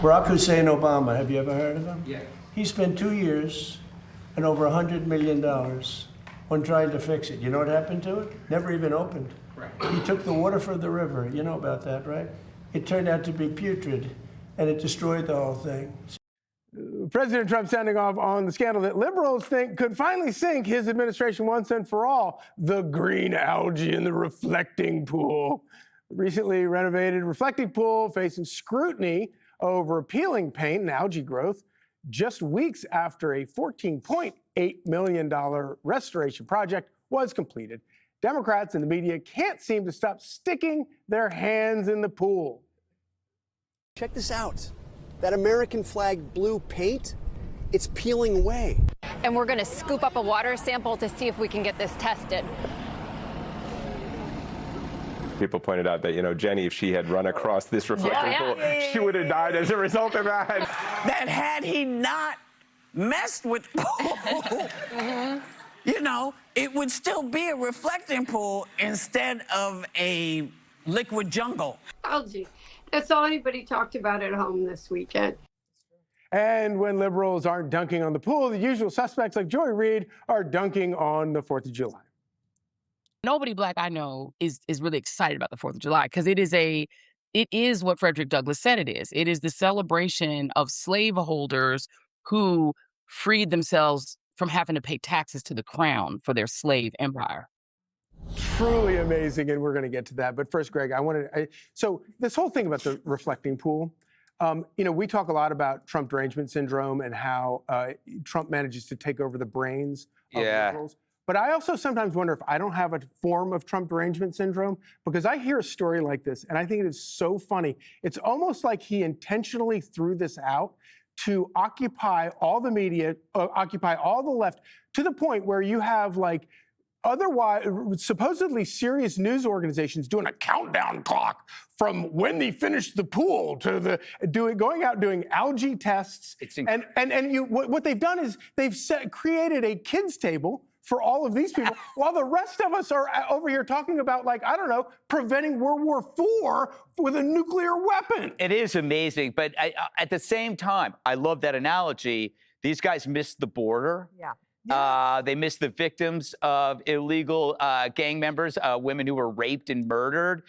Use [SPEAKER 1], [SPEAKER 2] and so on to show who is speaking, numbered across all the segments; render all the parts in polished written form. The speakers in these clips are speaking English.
[SPEAKER 1] Barack Hussein Obama, have you ever heard of him?
[SPEAKER 2] Yeah.
[SPEAKER 1] He spent 2 years and over $100 million on trying to fix it. You know what happened to it? Never even opened.
[SPEAKER 2] Right.
[SPEAKER 1] He took the water from the river. You know about that, right? It turned out to be putrid, and it destroyed the whole thing.
[SPEAKER 3] President Trump sounding off on the scandal that liberals think could finally sink his administration once and for all, the green algae in the reflecting pool. Recently renovated reflecting pool facing scrutiny over peeling paint and algae growth just weeks after a $14.8 million restoration project was completed. Democrats and the media can't seem to stop sticking their hands in the pool.
[SPEAKER 4] Check this out. That American flag blue paint, it's peeling away.
[SPEAKER 5] And we're going to scoop up a water sample to see if we can get this tested.
[SPEAKER 6] People pointed out that, Jenny, if she had run across this reflecting pool, she would have died as a result of that.
[SPEAKER 7] That had he not messed with the pool, it would still be a reflecting pool instead of a liquid jungle.
[SPEAKER 8] Algae. That's all anybody talked about at home this weekend.
[SPEAKER 3] And when liberals aren't dunking on the pool, the usual suspects like Joy Reid are dunking on the 4th of July.
[SPEAKER 9] Nobody Black I know is really excited about the 4th of July because it is what Frederick Douglass said it is. It is the celebration of slaveholders who freed themselves from having to pay taxes to the crown for their slave empire.
[SPEAKER 3] Truly amazing, and we're going to get to that. But first, Greg, so this whole thing about the reflecting pool, we talk a lot about Trump derangement syndrome and how Trump manages to take over the brains of liberals. But I also sometimes wonder if I don't have a form of Trump derangement syndrome, because I hear a story like this, and I think it is so funny. It's almost like he intentionally threw this out to occupy all the media, occupy all the left, to the point where you have otherwise supposedly serious news organizations doing a countdown clock from when they finished the pool to going out doing algae tests. What they've done is they've created a kids table for all of these people, while the rest of us are over here talking about, preventing World War IV with a nuclear weapon.
[SPEAKER 10] It is amazing, but at the same time, I love that analogy. These guys missed the border.
[SPEAKER 5] Yeah.
[SPEAKER 10] They missed the victims of illegal gang members, women who were raped and murdered.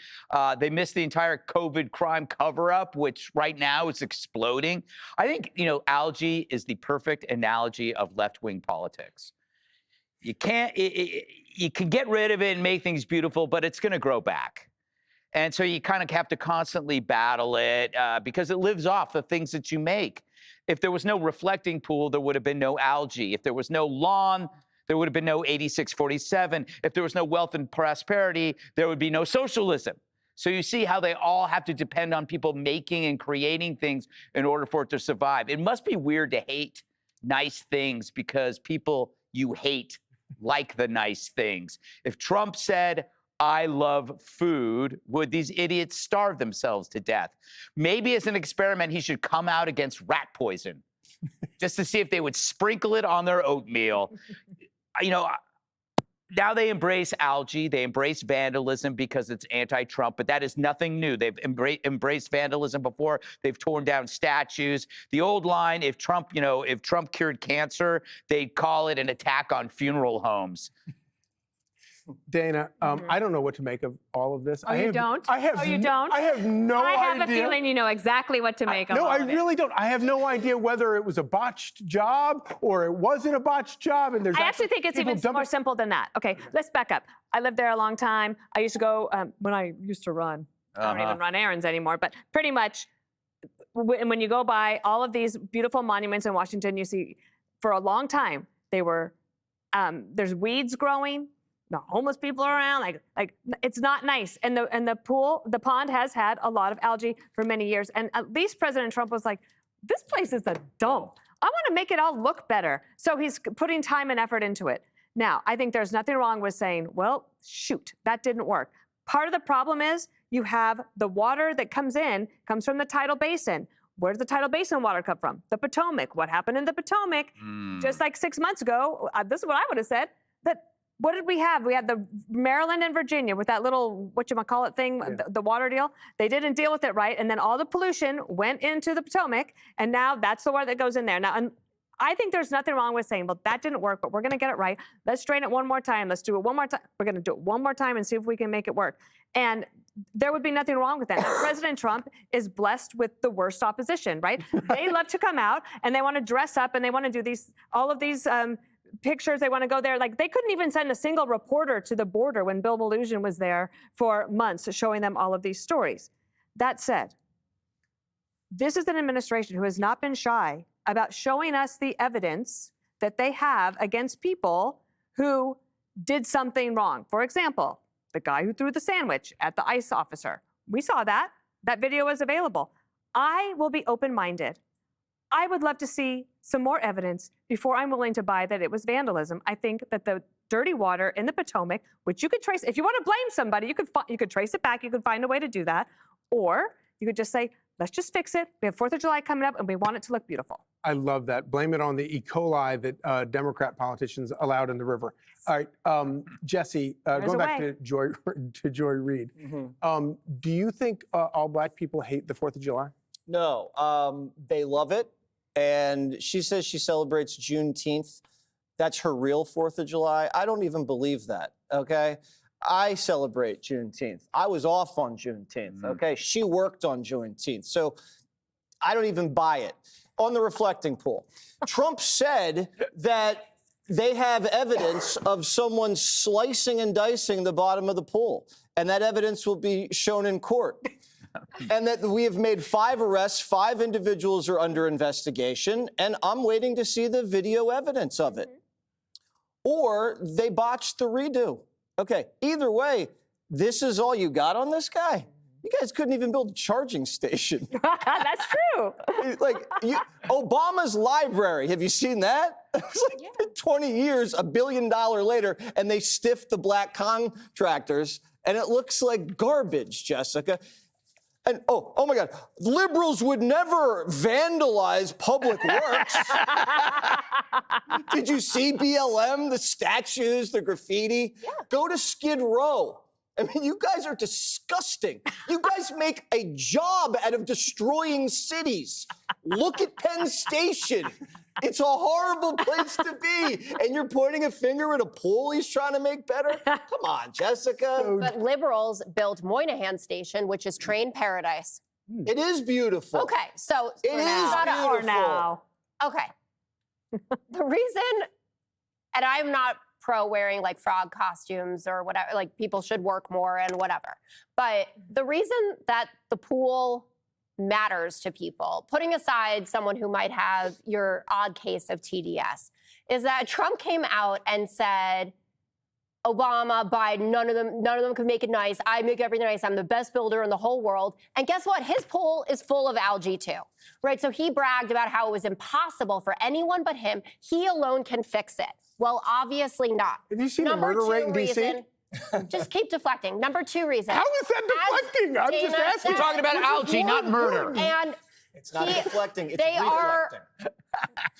[SPEAKER 10] They missed the entire COVID crime cover-up, which right now is exploding. I think, algae is the perfect analogy of left-wing politics. You can get rid of it and make things beautiful, but it's going to grow back. And so you kind of have to constantly battle it because it lives off the things that you make. If there was no reflecting pool, there would have been no algae. If there was no lawn, there would have been no 8647. If there was no wealth and prosperity, there would be no socialism. So you see how they all have to depend on people making and creating things in order for it to survive. It must be weird to hate nice things because people you hate like the nice things. If Trump said, I love food, would these idiots starve themselves to death? Maybe as an experiment, he should come out against rat poison just to see if they would sprinkle it on their oatmeal. Now they embrace algae, they embrace vandalism because it's anti-Trump, but that is nothing new. They've embraced vandalism before. They've torn down statues. The old line, if Trump cured cancer, they'd call it an attack on funeral homes.
[SPEAKER 3] Dana, I don't know what to make of all of this.
[SPEAKER 11] You don't?
[SPEAKER 3] I have no idea.
[SPEAKER 11] I have a feeling you know exactly what to make of all of it.
[SPEAKER 3] No, I really don't. I have no idea whether it was a botched job or it wasn't a botched job. And
[SPEAKER 11] I actually think it's even more simple than that. Okay, let's back up. I lived there a long time. I used to go, when I used to run, I don't even run errands anymore, but pretty much when you go by all of these beautiful monuments in Washington, you see for a long time, there's weeds growing. The homeless people are around, like it's not nice. And the pond has had a lot of algae for many years. And at least President Trump was like, this place is a dump. I want to make it all look better. So he's putting time and effort into it. Now, I think there's nothing wrong with saying, well, shoot, that didn't work. Part of the problem is you have the water that comes from the tidal basin. Where does the tidal basin water come from? The Potomac. What happened in the Potomac? Just like 6 months ago, this is what I would have said, that what did we have? We had the Maryland and Virginia with that little, whatchamacallit thing, the water deal. They didn't deal with it right. And then all the pollution went into the Potomac. And now that's the water that goes in there. Now, I think there's nothing wrong with saying, well, that didn't work, but we're going to get it right. Let's drain it one more time. Let's do it one more time. We're going to do it one more time and see if we can make it work. And there would be nothing wrong with that. Now, President Trump is blessed with the worst opposition, right? They love to come out and they want to dress up and they want to do all of these pictures. They want to go there. Like, they couldn't even send a single reporter to the border when Bill Maloogian was there for months showing them all of these stories. That said, this is an administration who has not been shy about showing us the evidence that they have against people who did something wrong. For example, the guy who threw the sandwich at the ICE officer. We saw that. That video is available. I will be open-minded. I would love to see some more evidence before I'm willing to buy that it was vandalism. I think that the dirty water in the Potomac, which you could trace, if you want to blame somebody, you could trace it back. You could find a way to do that. Or you could just say, let's just fix it. We have 4th of July coming up, and we want it to look beautiful.
[SPEAKER 3] I love that. Blame it on the E. coli that Democrat politicians allowed in the river. All right, Jesse, going back to Joy Reid. Do you think all Black people hate the 4th of July?
[SPEAKER 2] No, they love it. And she says she celebrates Juneteenth. That's her real 4th of July. I don't even believe that, okay? I celebrate Juneteenth. I was off on Juneteenth, okay? She worked on Juneteenth. So I don't even buy it. On the reflecting pool, Trump said that they have evidence of someone slicing and dicing the bottom of the pool, and that evidence will be shown in court. And that we have made 5 arrests, 5 individuals are under investigation, and I'm waiting to see the video evidence of it. Or they botched the redo. Okay, either way, this is all you got on this guy? You guys couldn't even build a charging station.
[SPEAKER 11] That's true.
[SPEAKER 2] Like, Obama's library, have you seen that? It's like 20 years, $1 billion later, and they stiffed the black contractors, and it looks like garbage, Jessica. And oh my God, liberals would never vandalize public works. Did you see BLM, the statues, the graffiti? Yeah. Go to Skid Row. I mean, you guys are disgusting. You guys make a job out of destroying cities. Look at Penn Station. It's a horrible place to be. And you're pointing a finger at a pool he's trying to make better? Come on, Jessica.
[SPEAKER 12] But liberals built Moynihan Station, which is train paradise.
[SPEAKER 2] It is beautiful.
[SPEAKER 12] Okay, so
[SPEAKER 2] it is beautiful.
[SPEAKER 12] Now. Okay. The reason, and I'm not pro wearing like frog costumes or whatever, like people should work more and whatever. But the reason that the pool matters to people, putting aside someone who might have your odd case of TDS, is that Trump came out and said, Obama, Biden, none of them could make it nice. I make everything nice. I'm the best builder in the whole world. And guess what? His pool is full of algae too, right? So he bragged about how it was impossible for anyone but him. He alone can fix it. Well, obviously not.
[SPEAKER 3] Have you seen the murder rate in D.C.?
[SPEAKER 12] Just keep deflecting. Number 2 reason.
[SPEAKER 3] How is that deflecting? I'm just asking.
[SPEAKER 10] We're talking about algae, not murder.
[SPEAKER 12] And
[SPEAKER 2] it's not deflecting, it's
[SPEAKER 12] they
[SPEAKER 2] reflecting.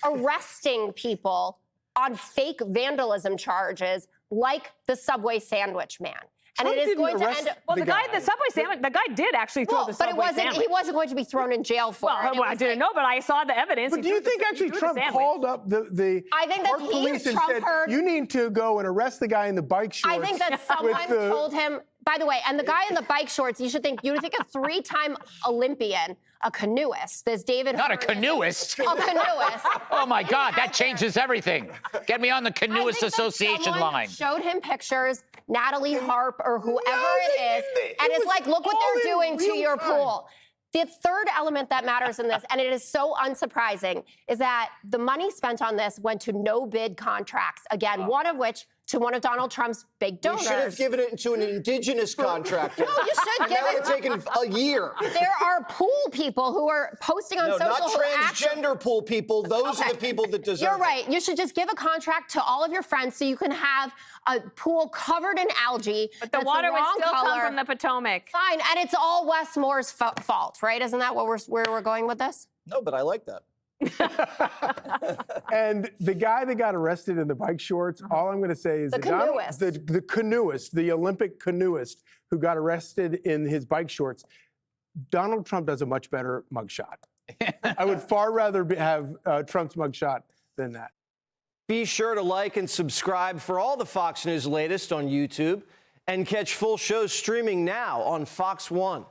[SPEAKER 12] Are arresting people on fake vandalism charges like the Subway sandwich man. And
[SPEAKER 3] Trump
[SPEAKER 12] it is going to end.
[SPEAKER 11] Well, the guy at the Subway sandwich, the guy did actually throw the Subway sandwich.
[SPEAKER 12] He wasn't going to be thrown in jail for it.
[SPEAKER 11] Well, I didn't know, but I saw the evidence.
[SPEAKER 3] But do you think actually Trump called up the
[SPEAKER 12] I think
[SPEAKER 3] Park
[SPEAKER 12] that
[SPEAKER 3] police and
[SPEAKER 12] Trump
[SPEAKER 3] said,
[SPEAKER 12] heard,
[SPEAKER 3] you need to go and arrest the guy in the bike shorts?
[SPEAKER 12] I think that someone told him, by the way, and the guy in the bike shorts, you think a 3-time Olympian, a canoeist, this David
[SPEAKER 10] Not
[SPEAKER 12] Hurd,
[SPEAKER 10] a canoeist.
[SPEAKER 12] A canoeist.
[SPEAKER 10] Oh my God, that changes everything. Get me on the Canoeist Association line.
[SPEAKER 12] Showed him pictures, Natalie Harp or whoever it is, and it's like, look what they're doing to your pool. The third element that matters in this, and it is so unsurprising, is that the money spent on this went to no-bid contracts. Again, one of which to one of Donald Trump's big donors.
[SPEAKER 2] You should have given it to an indigenous contractor.
[SPEAKER 12] No, you should give it.
[SPEAKER 2] That would have taken a year.
[SPEAKER 12] There are pool people who are posting on social.
[SPEAKER 2] Not transgender pool people. Those are the people that deserve
[SPEAKER 12] You're right. You should just give a contract to all of your friends so you can have a pool covered in algae.
[SPEAKER 11] But the water would still come from the Potomac.
[SPEAKER 12] Fine, and it's all Wes Moore's fault, right? Isn't that where we're going with this?
[SPEAKER 2] No, but I like that.
[SPEAKER 3] And the guy that got arrested in the bike shorts, all I'm going to say is
[SPEAKER 12] The canoeist.
[SPEAKER 3] the canoeist, the Olympic canoeist who got arrested in his bike shorts, Donald Trump does a much better mugshot. I would far rather have Trump's mugshot than that.
[SPEAKER 13] Be sure to like and subscribe for all the Fox News latest on YouTube and catch full shows streaming now on Fox One.